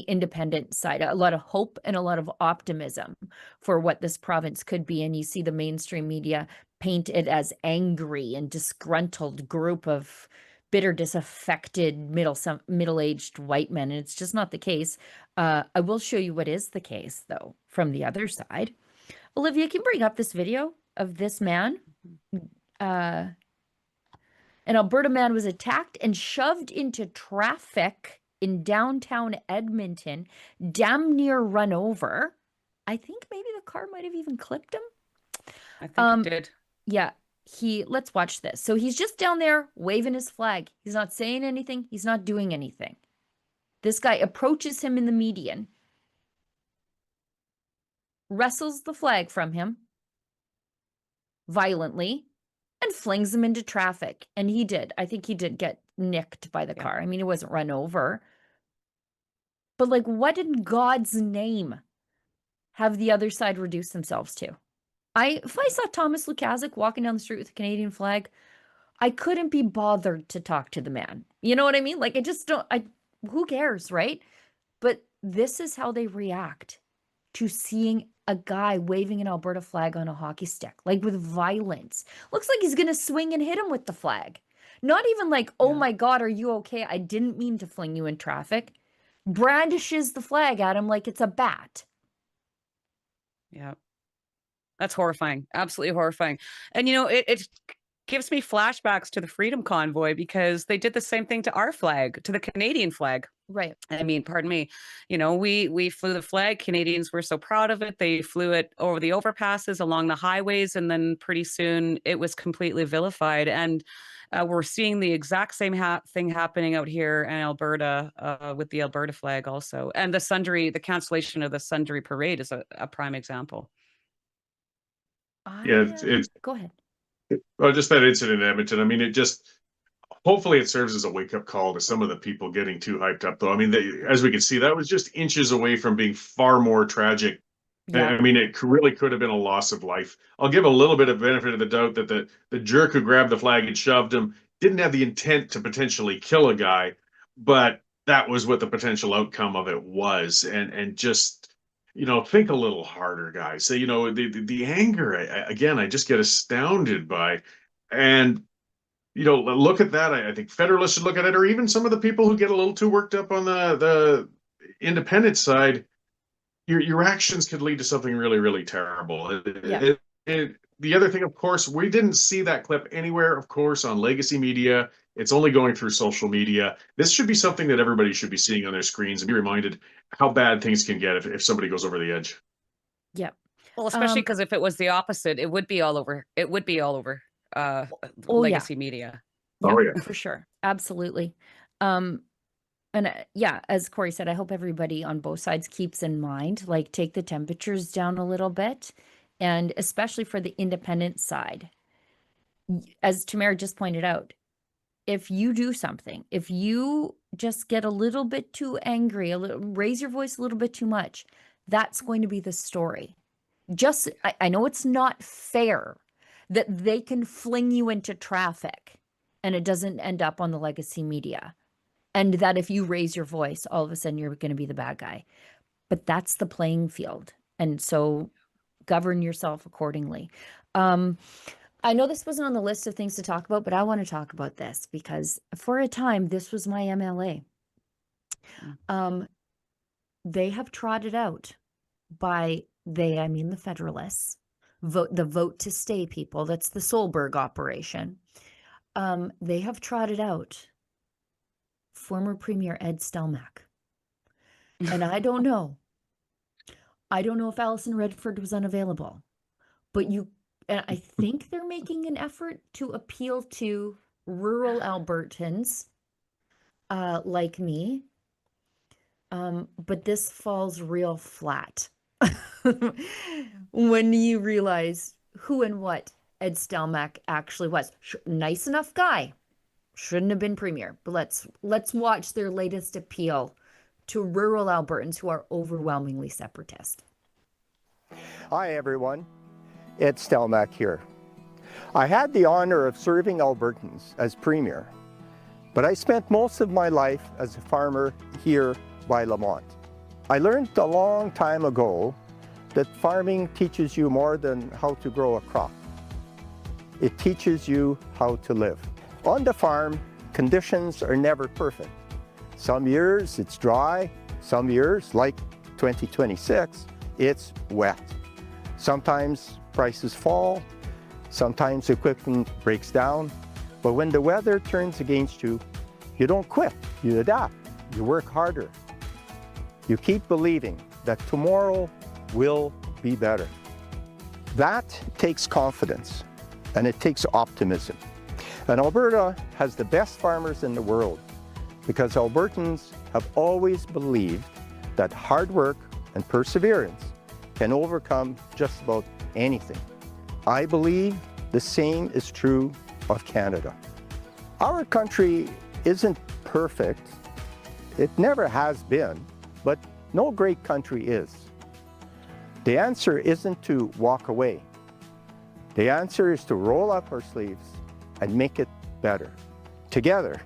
independent side, a lot of hope and a lot of optimism for what this province could be. And you see the mainstream media paint it as angry and disgruntled group of bitter, disaffected, middle-aged white men. And it's just not the case. I will show you what is the case, though, from the other side. Olivia, can you bring up this video of this man? An Alberta man was attacked and shoved into traffic in downtown Edmonton, damn near run over. I think maybe the car might have even clipped him. I think it did. Yeah, let's watch this. So he's just down there waving his flag. He's not saying anything. He's not doing anything. This guy approaches him in the median, wrestles the flag from him violently, and flings him into traffic. And he did. I think he did get nicked by the car. I mean, he wasn't run over. But like, what in God's name have the other side reduced themselves to? If I saw Thomas Lukaszuk walking down the street with a Canadian flag, I couldn't be bothered to talk to the man. You know what I mean? Like, I just don't, who cares, right? But this is how they react to seeing a guy waving an Alberta flag on a hockey stick, like with violence. Looks like he's going to swing and hit him with the flag. Not even like, oh my God, are you okay? I didn't mean to fling you in traffic. Brandishes the flag at him like it's a bat. Yeah. That's horrifying. Absolutely horrifying. And, you know, it gives me flashbacks to the Freedom Convoy because they did the same thing to our flag, to the Canadian flag. Right. I mean, pardon me, you know, we flew the flag. Canadians were so proud of it. They flew it over the overpasses, along the highways, and then pretty soon it was completely vilified. And we're seeing the exact same thing happening out here in Alberta with the Alberta flag also. And the cancellation of the Sundry parade is a prime example. It's go ahead. Well, just that incident in Edmonton. I mean, hopefully it serves as a wake-up call to some of the people getting too hyped up, though. I mean, as we can see, that was just inches away from being far more tragic. Yeah. I mean, it really could have been a loss of life. I'll give a little bit of benefit of the doubt that the jerk who grabbed the flag and shoved him didn't have the intent to potentially kill a guy, but that was what the potential outcome of it was. And just, you know, think a little harder, guys. So, you know, the anger, again, I just get astounded by. And you know, look at that. I think Federalists should look at it, or even some of the people who get a little too worked up on the independent side. your actions could lead to something really, really terrible. Yeah. The other thing, of course, we didn't see that clip anywhere, of course, on legacy media. It's only going through social media. This should be something that everybody should be seeing on their screens and be reminded how bad things can get if somebody goes over the edge. Yeah. Well, especially because if it was the opposite, it would be all over. It would be all over Oh, yeah. legacy media. Oh, yeah. For sure. Absolutely. And yeah, as Cory said, I hope everybody on both sides keeps in mind, like, take the temperatures down a little bit, and especially for the independent side. As Tamara just pointed out, if you do something, if you just get a little bit too angry, raise your voice a little bit too much, that's going to be the story. I know it's not fair that they can fling you into traffic and it doesn't end up on the legacy media. And that if you raise your voice, all of a sudden you're going to be the bad guy. But that's the playing field. And so govern yourself accordingly. I know this wasn't on the list of things to talk about, but I want to talk about this because for a time, this was my MLA. They have trotted out, by they, I mean the Federalists, the vote to stay people. That's the Solberg operation. They have trotted out former Premier Ed Stelmach. And I don't know. I don't know if Alison Redford was unavailable, but and I think they're making an effort to appeal to rural Albertans like me. But this falls real flat when you realize who and what Ed Stelmach actually was. Nice enough guy. Shouldn't have been premier, but let's watch their latest appeal to rural Albertans who are overwhelmingly separatist. Hi everyone, Ed Stelmach here. I had the honor of serving Albertans as premier, but I spent most of my life as a farmer here by Lamont. I learned a long time ago that farming teaches you more than how to grow a crop. It teaches you how to live. On the farm, conditions are never perfect. Some years it's dry, some years, like 2026, it's wet. Sometimes prices fall, sometimes equipment breaks down, but when the weather turns against you, you don't quit, you adapt, you work harder. You keep believing that tomorrow will be better. That takes confidence and it takes optimism. And Alberta has the best farmers in the world because Albertans have always believed that hard work and perseverance can overcome just about anything. I believe the same is true of Canada. Our country isn't perfect. It never has been, but no great country is. The answer isn't to walk away. The answer is to roll up our sleeves and make it better. Together,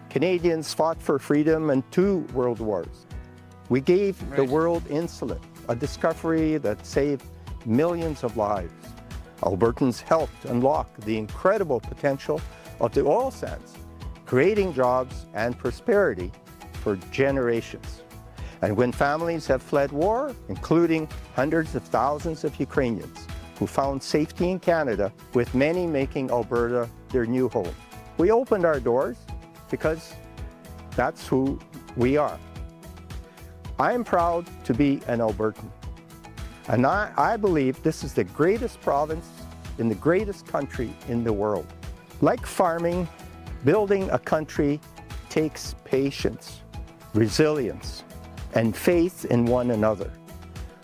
Canadians fought for freedom in 2 world wars. We gave the world insulin, a discovery that saved millions of lives. Albertans helped unlock the incredible potential of the oil sands, creating jobs and prosperity for generations. And when families have fled war, including hundreds of thousands of Ukrainians who found safety in Canada, with many making Alberta their new home, we opened our doors because that's who we are. I am proud to be an Albertan. And I believe this is the greatest province in the greatest country in the world. Like farming, building a country takes patience, resilience, and faith in one another.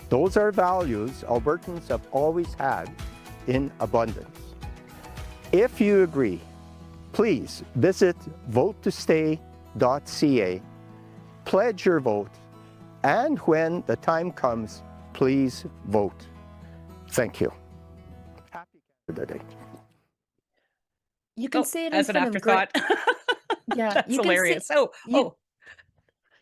Those are values Albertans have always had in abundance. If you agree, please visit votetostay.ca, pledge your vote, and when the time comes, please vote. Thank you. Happy Canada Day. You can say it in as an front of afterthought. yeah, That's you can hilarious. say,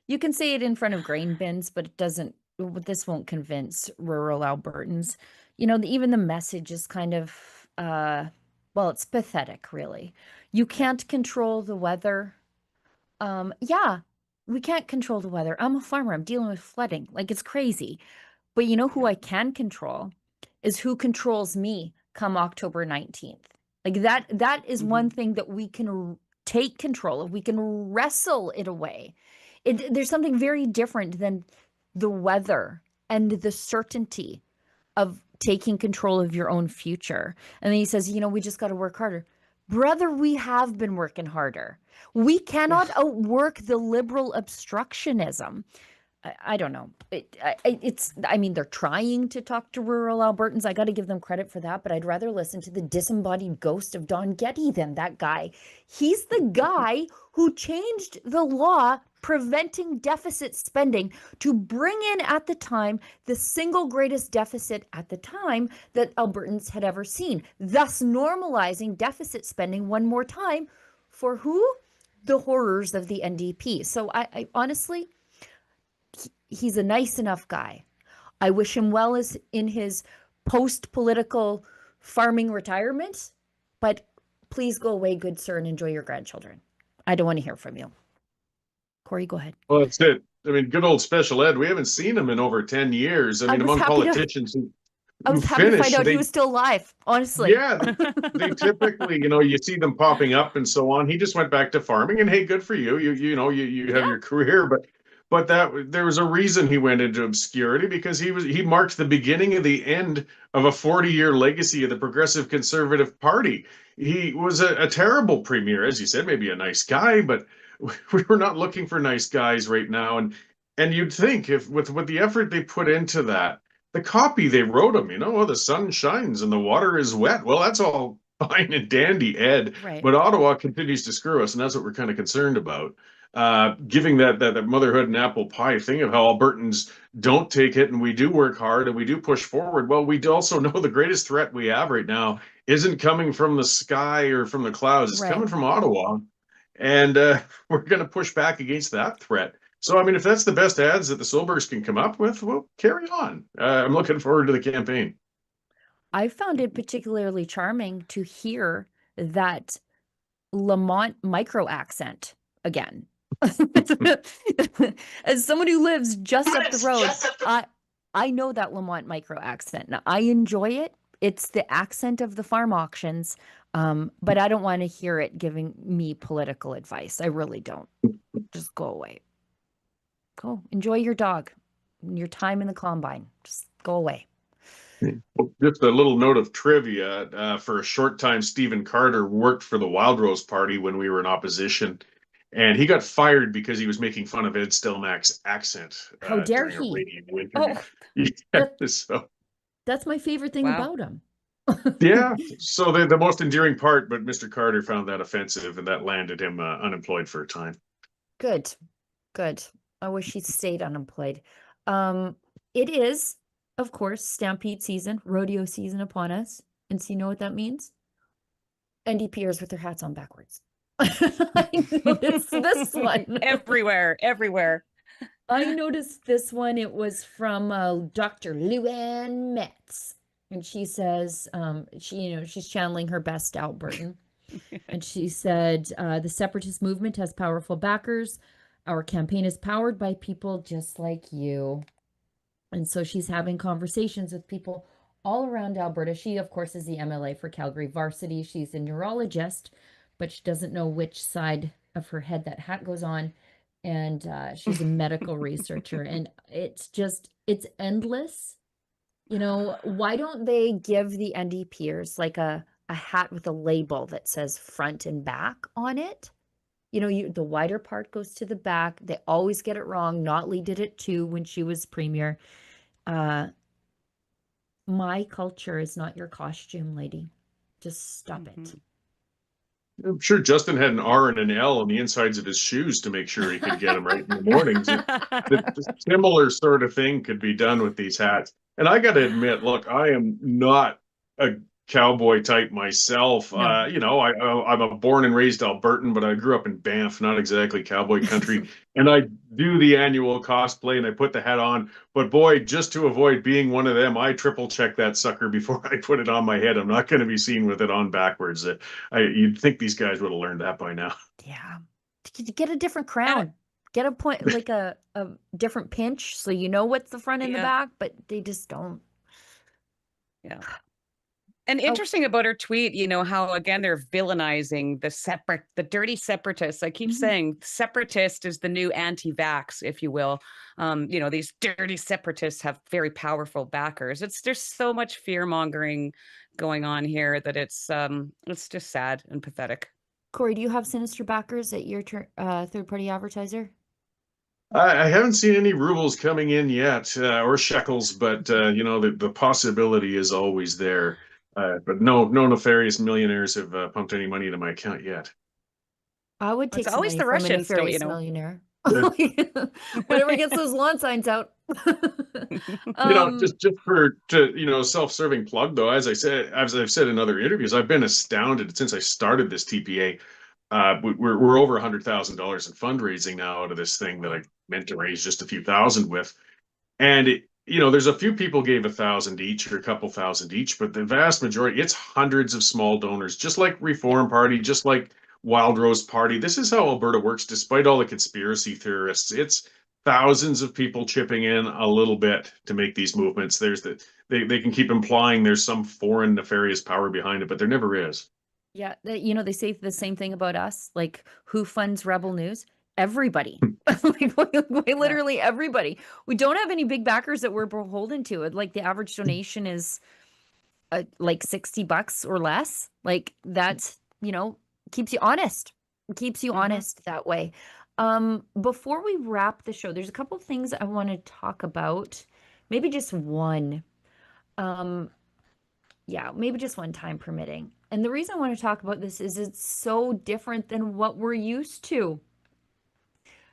you can say it in front of grain bins, but it doesn't. This won't convince rural Albertans. You know, even the message is kind of, well, it's pathetic, really. You can't control the weather. Yeah, we can't control the weather. I'm a farmer. I'm dealing with flooding. Like, it's crazy. But you know who I can control is who controls me come October 19th. Like that is one thing that we can take control of. We can wrestle it away. There's something very different than the weather and the certainty of taking control of your own future. And then he says, you know, we just got to work harder. Brother, we have been working harder. We cannot outwork the liberal obstructionism. I don't know. I mean, they're trying to talk to rural Albertans. I got to give them credit for that, but I'd rather listen to the disembodied ghost of Don Getty than that guy. He's the guy who changed the law preventing deficit spending to bring in at the time the single greatest deficit at the time that Albertans had ever seen, thus normalizing deficit spending one more time for who? The horrors of the NDP. So I honestly, he's a nice enough guy. I wish him well as in his post-political farming retirement, but please go away, good sir, and enjoy your grandchildren. I don't want to hear from you. Cory, go ahead. Well, that's it. I mean, good old special ed. We haven't seen him in over 10 years. I mean, among politicians I was happy to find out he was still alive, honestly. Yeah, they typically, you know, you see them popping up and so on. He just went back to farming, and hey, good for you. You have your career, but that there was a reason he went into obscurity, because he marked the beginning of the end of a 40-year legacy of the Progressive Conservative Party. He was a terrible premier, as you said, maybe a nice guy, but we were not looking for nice guys right now. And you'd think if with the effort they put into that, the copy they wrote him, you know, well, the sun shines and the water is wet. Well, that's all fine and dandy, Ed. Right. But Ottawa continues to screw us, and that's what we're kind of concerned about. Giving that motherhood and apple pie thing of how Albertans don't take it and we do work hard and we do push forward. Well, we also know the greatest threat we have right now isn't coming from the sky or from the clouds. It's coming from Ottawa. And we're going to push back against that threat. So, I mean, if that's the best ads that the Solbergs can come up with, well, carry on. I'm looking forward to the campaign. I found it particularly charming to hear that Lamont micro accent again. As someone who lives just up the road, I know that Lamont micro accent. Now, I enjoy it. It's the accent of the farm auctions, but I don't want to hear it giving me political advice. I really don't. Just go away. Go enjoy your dog, your time in the combine. Just go away. Just a little note of trivia. For a short time, Stephen Carter worked for the Wildrose Party when we were in opposition, and he got fired because he was making fun of Ed Stelmach's accent. How dare he? So that's my favorite thing about him. Yeah. So the most endearing part, but Mr. Carter found that offensive, and that landed him unemployed for a time. Good. I wish he'd stayed unemployed. It is, of course, Stampede season, rodeo season upon us. And so you know what that means? NDPers with their hats on backwards. I noticed this one. Everywhere. I noticed this one. It was from Dr. Luann Metz. And she says, she's channeling her best Albertan. And she said, the separatist movement has powerful backers. Our campaign is powered by people just like you. And so she's having conversations with people all around Alberta. She, of course, is the MLA for Calgary Varsity. She's a neurologist, but she doesn't know which side of her head that hat goes on. And she's a medical researcher. And it's endless. You know, why don't they give the NDPers like a hat with a label that says front and back on it? You know, the wider part goes to the back. They always get it wrong. Notley did it too when she was premier. My culture is not your costume, lady. Just stop it. I'm sure Justin had an R and an L on the insides of his shoes to make sure he could get them right in the mornings. The similar sort of thing could be done with these hats. And I got to admit, look, I am not a cowboy type myself. No. I'm a born and raised Albertan, but I grew up in Banff, not exactly cowboy country. And I do the annual cosplay and I put the hat on. But boy, just to avoid being one of them, I triple check that sucker before I put it on my head. I'm not going to be seen with it on backwards. You'd think these guys would have learned that by now. Yeah. Get a different crown. Get a point, like a different pinch so you know what's the front and the Yeah. back, but they just don't. Yeah. And Oh, interesting about her tweet, you know, how again they're villainizing the dirty separatists. I keep mhm. saying separatist is the new anti-vax, if you will. You know, these dirty separatists have very powerful backers. There's so much fear mongering going on here that it's just sad and pathetic. Cory, do you have sinister backers at your third-party advertiser? I haven't seen any rubles coming in yet, or shekels, but you know, the possibility is always there. But no nefarious millionaires have pumped any money into my account yet. I would It's take some always money the from a Russians, don't you nefarious know? millionaire. Yeah. Whatever gets those lawn signs out. You know, just for you know, self-serving plug though, as I've said in other interviews, I've been astounded since I started this TPA. We're over $100,000 in fundraising now out of this thing that I meant to raise just a few thousand with. And you know, there's a few people gave 1,000 each or a couple thousand each, but the vast majority, it's hundreds of small donors, just like Reform Party, just like Wild Rose Party. This is how Alberta works, despite all the conspiracy theorists. It's thousands of people chipping in a little bit to make these movements. They can keep implying there's some foreign nefarious power behind it, but there never is. Yeah, you know, they say the same thing about us. Like, who funds Rebel News? Everybody. Like, quite literally everybody. We don't have any big backers that we're beholden to. Like, the average donation is like $60 or less. Like, that's, you know, keeps you honest. Keeps you honest that way. Before we wrap the show, there's a couple of things I want to talk about. Maybe just one. Yeah, maybe just one, time permitting. And the reason I want to talk about this is it's so different than what we're used to.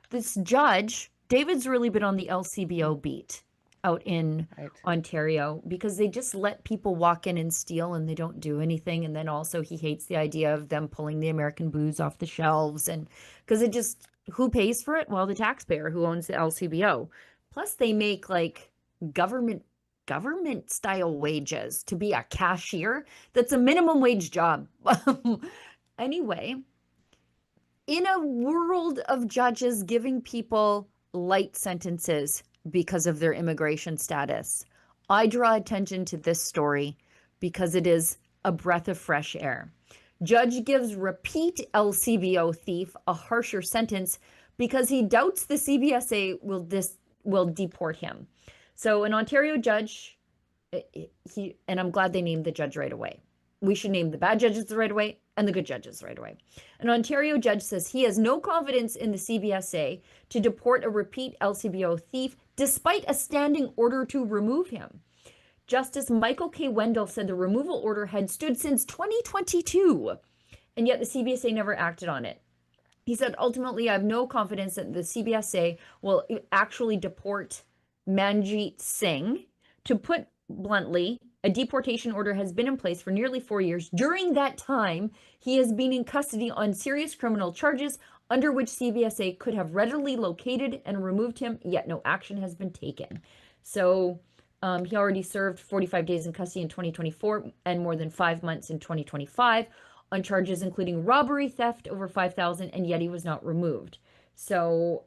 This judge, David's really been on the LCBO beat out in Ontario because they just let people walk in and steal and they don't do anything. And then also he hates the idea of them pulling the American booze off the shelves. And because it just, who pays for it? Well, the taxpayer who owns the LCBO. Plus they make like government style wages to be a cashier. That's a minimum wage job. Anyway, in a world of judges giving people light sentences because of their immigration status, I draw attention to this story because it is a breath of fresh air. Judge gives repeat LCBO thief a harsher sentence because he doubts the CBSA will deport him. So an Ontario judge, and I'm glad they named the judge right away. We should name the bad judges right away and the good judges right away. An Ontario judge says he has no confidence in the CBSA to deport a repeat LCBO thief despite a standing order to remove him. Justice Michael K. Wendell said the removal order had stood since 2022, and yet the CBSA never acted on it. He said, ultimately, I have no confidence that the CBSA will actually deport Manjeet Singh. To put bluntly, a deportation order has been in place for nearly 4 years. During that time, he has been in custody on serious criminal charges under which CBSA could have readily located and removed him, yet no action has been taken. So he already served 45 days in custody in 2024 and more than 5 months in 2025 on charges including robbery, theft over $5,000, and yet he was not removed. So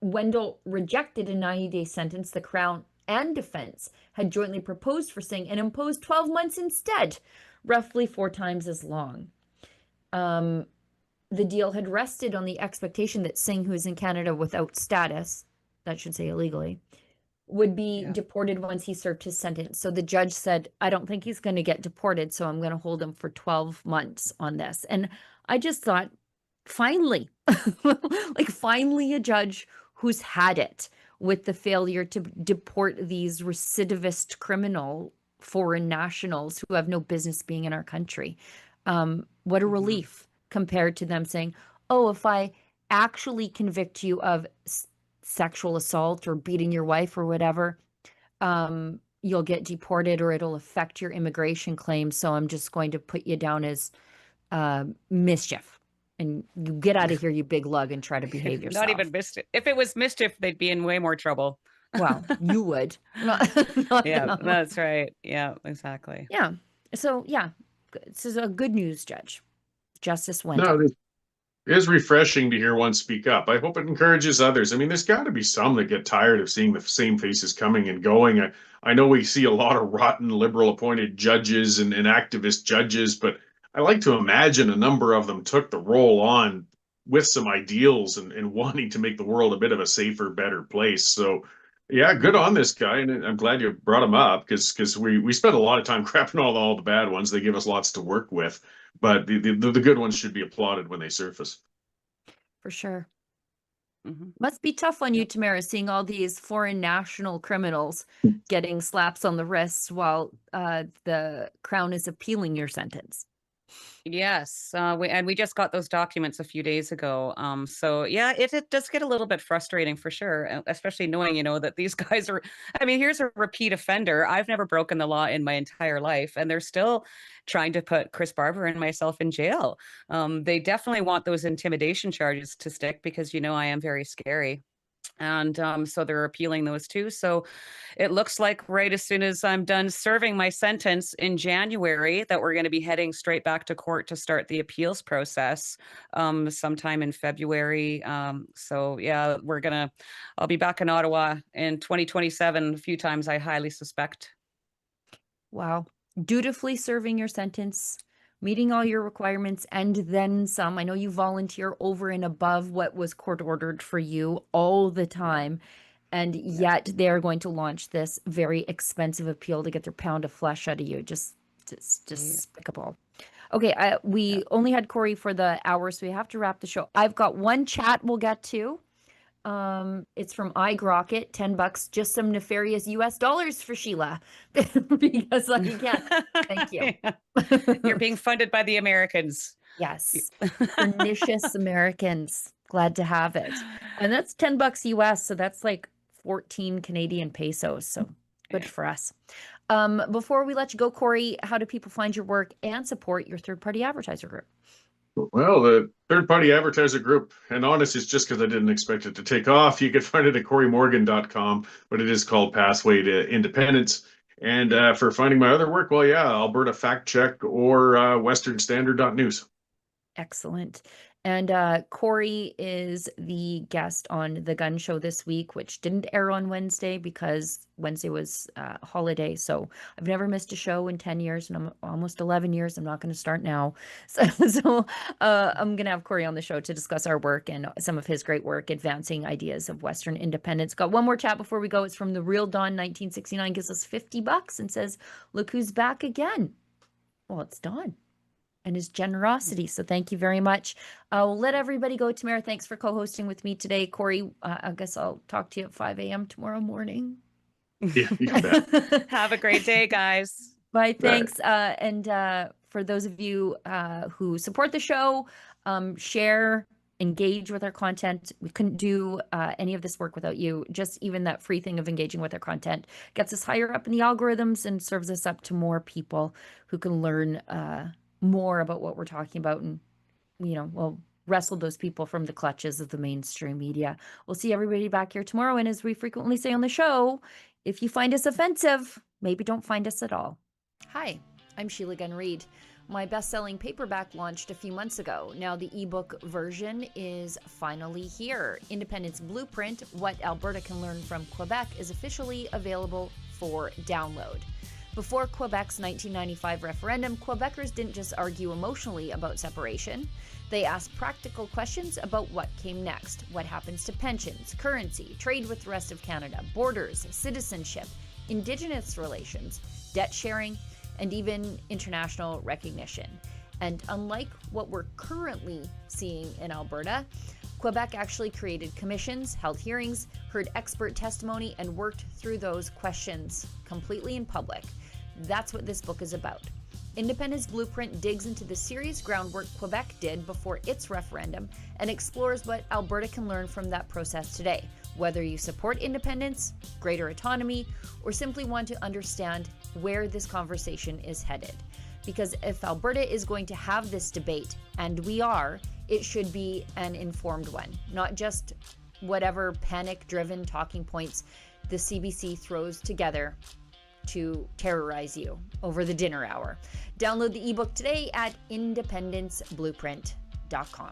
Wendell rejected a 90-day sentence the Crown and defense had jointly proposed for Singh and imposed 12 months instead, roughly 4 times as long. The deal had rested on the expectation that Singh, who is in Canada without status, that should say illegally, would be deported once he served his sentence. So the judge said, I don't think he's going to get deported, so I'm going to hold him for 12 months on this. And I just thought, finally, like finally a judge who's had it with the failure to deport these recidivist criminal foreign nationals who have no business being in our country. What a relief compared to them saying, oh, if I actually convict you of sexual assault or beating your wife or whatever, you'll get deported or it'll affect your immigration claims. So I'm just going to put you down as mischief. And you get out of here, you big lug, and try to behave yourself. Not even mischief. If it was mischief, they'd be in way more trouble. Well, you would. Yeah, that's right. Yeah, exactly. Yeah. So, yeah, this is a good news, Judge. Justice Wendell. No, It is refreshing to hear one speak up. I hope it encourages others. I mean, there's got to be some that get tired of seeing the same faces coming and going. I know we see a lot of rotten liberal appointed judges and activist judges, but I like to imagine a number of them took the role on with some ideals and wanting to make the world a bit of a safer, better place. So, yeah, good on this guy, and I'm glad you brought him up because we spend a lot of time crapping all the bad ones. They give us lots to work with, but the good ones should be applauded when they surface. For sure. Mhm. Must be tough on you, Tamara, seeing all these foreign national criminals getting slaps on the wrists while the Crown is appealing your sentence. Yes, we just got those documents a few days ago. So yeah, it does get a little bit frustrating for sure, especially knowing, that these guys are. I mean, here's a repeat offender. I've never broken the law in my entire life, and they're still trying to put Chris Barber and myself in jail. They definitely want those intimidation charges to stick because I am very scary. And so they're appealing those too. So it looks like right as soon as I'm done serving my sentence in January, that we're going to be heading straight back to court to start the appeals process sometime in February. So yeah, I'll be back in Ottawa in 2027 a few times, I highly suspect. Wow. Dutifully serving your sentence, meeting all your requirements, and then some. I know you volunteer over and above what was court ordered for you all the time. And yet they're going to launch this very expensive appeal to get their pound of flesh out of you. Just despicable. Okay, we only had Cory for the hour, so we have to wrap the show. I've got one chat we'll get to. It's from iGrocket, $10, just some nefarious US dollars for Sheila. Because can't. Thank you. Yeah. You're being funded by the Americans. Yes. Pernicious Americans. Glad to have it. And that's $10 US, so that's like 14 Canadian pesos. So good for us. Before we let you go, Cory, how do people find your work and support your third-party advertiser group? Well, the third-party advertiser group, and honest, it's just because I didn't expect it to take off. You can find it at corymorgan.com, but it is called Pathway to Independence. And for finding my other work, well, yeah, Alberta Fact Check or westernstandard.news. Excellent. And Cory is the guest on the Gunn show this week, which didn't air on Wednesday because Wednesday was a holiday. So I've never missed a show in 10 years, and I'm almost 11 years. I'm not going to start now. So I'm going to have Cory on the show to discuss our work and some of his great work advancing ideas of Western independence. Got one more chat before we go. It's from The Real Don 1969, gives us $50 and says, "Look who's back again." Well, it's Don and his generosity. So thank you very much. We'll let everybody go. Tamara, thanks for co-hosting with me today. Cory, I guess I'll talk to you at 5 a.m. tomorrow morning. Yeah, you bet. Have a great day, guys. Bye. Thanks. And for those of you who support the show, share, engage with our content. We couldn't do any of this work without you. Just even that free thing of engaging with our content gets us higher up in the algorithms and serves us up to more people who can learn more about what we're talking about, and we'll wrestle those people from the clutches of the mainstream media. We'll see everybody back here tomorrow, and as we frequently say on the show, if you find us offensive, maybe don't find us at all. Hi, I'm Sheila Gunn Reid. My best-selling paperback launched a few months ago. Now the ebook version is finally here. Independence Blueprint: What Alberta Can Learn from Quebec is officially available for download. Before Quebec's 1995 referendum, Quebecers didn't just argue emotionally about separation. They asked practical questions about what came next. What happens to pensions, currency, trade with the rest of Canada, borders, citizenship, Indigenous relations, debt sharing, and even international recognition. And unlike what we're currently seeing in Alberta, Quebec actually created commissions, held hearings, heard expert testimony, and worked through those questions completely in public. That's what this book is about. Independence Blueprint digs into the serious groundwork Quebec did before its referendum and explores what Alberta can learn from that process today, whether you support independence, greater autonomy, or simply want to understand where this conversation is headed. Because if Alberta is going to have this debate, and we are, it should be an informed one, not just whatever panic-driven talking points the CBC throws together to terrorize you over the dinner hour. Download the ebook today at independenceblueprint.com.